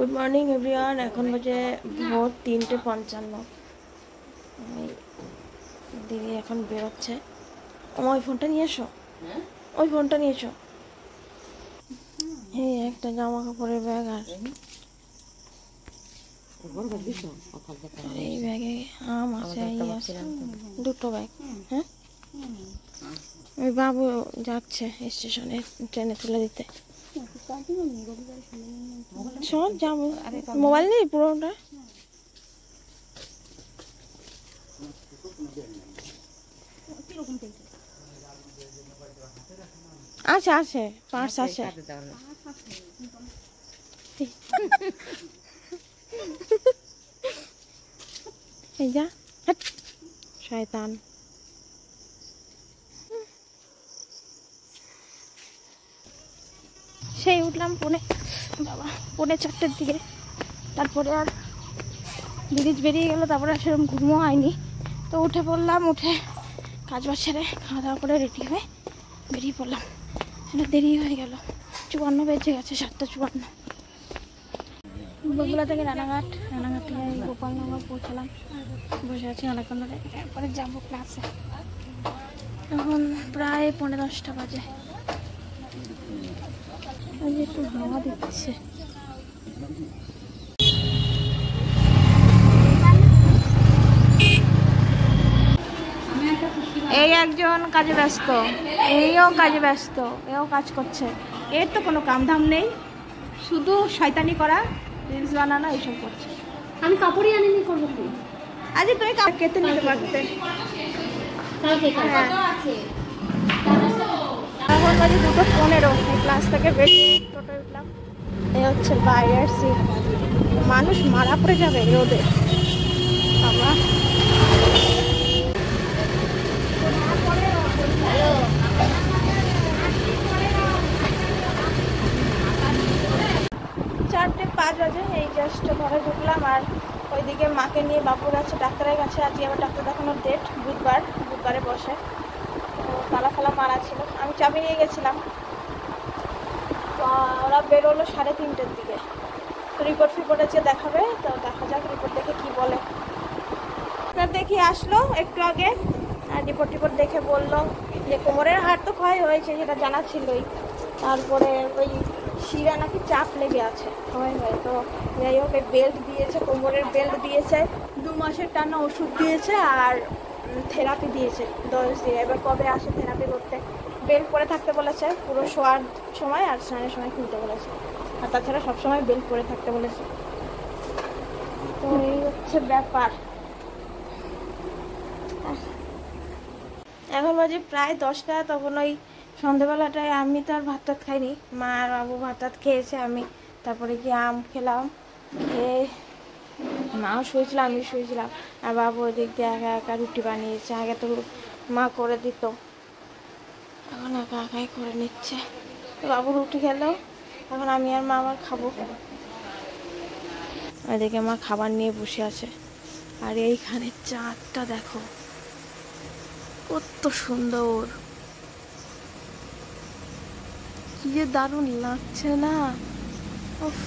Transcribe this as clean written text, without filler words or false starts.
Good morning everyone. এখন বাজে ভোর 3:55। দিদি এখন বেরোচ্ছে। ওই ফোনটা নিয়ে এসো, ওই ফোনটা নিয়ে এসো। এই একটা জামা কাপড়ের ব্যাগ আর এই ব্যাগে আম আছে, দুটো ব্যাগ। হ্যাঁ, ওই বাবু যাচ্ছে স্টেশনে ট্রেনে তুলে দিতে। সব যাবো, মোবাইল নেই পুরোটা। আছে আছে, পার্স আছে। এই যা শয়তান। সেই উঠলাম পৌনে 4টের দিকে। তারপরে আর ব্রিজ বেরিয়ে গেল, তারপরে আর সেরকম ঘুমও হয়নি। তো উঠে পড়লাম, উঠে কাজ বাজ সেরে খাওয়া দাওয়া করে রেডি হয়ে বেরিয়ে পড়লাম। এটা দেরি হয়ে গেল, 54 বেজে গেছে, 7:54। বগুড়া থেকে রানাঘাট থেকে গোপালনগর পৌঁছালাম। বসে আছি অনেকক্ষণ ধরে, তারপরে যাবো ক্লাসে। এখন প্রায় 10:15 বাজে। একটু হাওয়া দিচ্ছে। এই একজন কাজে ব্যস্ত, এইও কাজে ব্যস্ত, এও কাজ করছে। এর তো কোনো কামধাম নেই, শুধু শয়তানি করা, রিলস বানানো, এইসব করছে। আমি কাপড়ই আনিনি, করবো কি? আজ তুমি কেটে নিতে পারতে। এখন বাজে 2:15। এই ক্লাস থেকে বেরিয়ে টোটোয় উঠলাম। এই হচ্ছে বাইরের সিট, মানুষ মারা পড়ে যাবে রোদে। বাবা, 4:05 বাজে। এই জাস্ট ঘরে ঢুকলাম। আর ওইদিকে মাকে নিয়ে বাবুর আছে ডাক্তারের কাছে। আজকে আবার ডাক্তার দেখানোর ডেট, বুধবারে বসে। তো তালা ফালা মারা ছিল, আমি চাবি নিয়ে গেছিলাম। তো ওরা বেরোলো 3:30-র দিকে। তো রিপোর্ট আজকে দেখাবে, তো দেখা যাক রিপোর্ট দেখে কি বলে। দেখি আসলো একটু আগে, আর রিপোর্ট দেখে বললো যে কোমরের হাড় তো ক্ষয় হয়েছে, সেটা জানা ছিলই। তারপরে ওই শিরা নাকি চাপ লেগে আছে ক্ষয় হয়ে। তো যাই হোক, বেল্ট দিয়েছে, কোমরের বেল্ট দিয়েছে, 2 মাসের টানা ওষুধ দিয়েছে, আর থেরাপি দিয়েছে 10 দিয়ে। এবার কবে আসে থেরাপি করতে। বেল্ট পরে থাকতে বলেছে পুরো শোয়ার সময়, আর স্নানের সময় খুলতে বলেছে। আর তাছাড়া সবসময় বেল্ট পরে থাকতে বলেছে। তো এই হচ্ছে ব্যাপার। এখন বাজে প্রায় 10টা। তখন ওই সন্ধেবেলাটায় আমি তো আর ভাত টাত খাইনি, মা আর বাবু ভাত টাত খেয়েছে। আমি তারপরে কি আম খেলাম, খেয়ে মাও শুয়েছিলাম, আমি শুয়েছিলাম। আর বাবু ওদিক দিয়ে একা একা রুটি বানিয়েছে। আগে তো মা করে দিত, এখন একা একাই করে নিচ্ছে। তো বাবু রুটি খেলো, এখন আমি আর মা আবার খাবো। ওইদিকে মা খাবার নিয়ে বসে আছে। আর এইখানে চাঁদটা দেখো কত সুন্দর, কি যে দারুণ লাগছে না। উফ।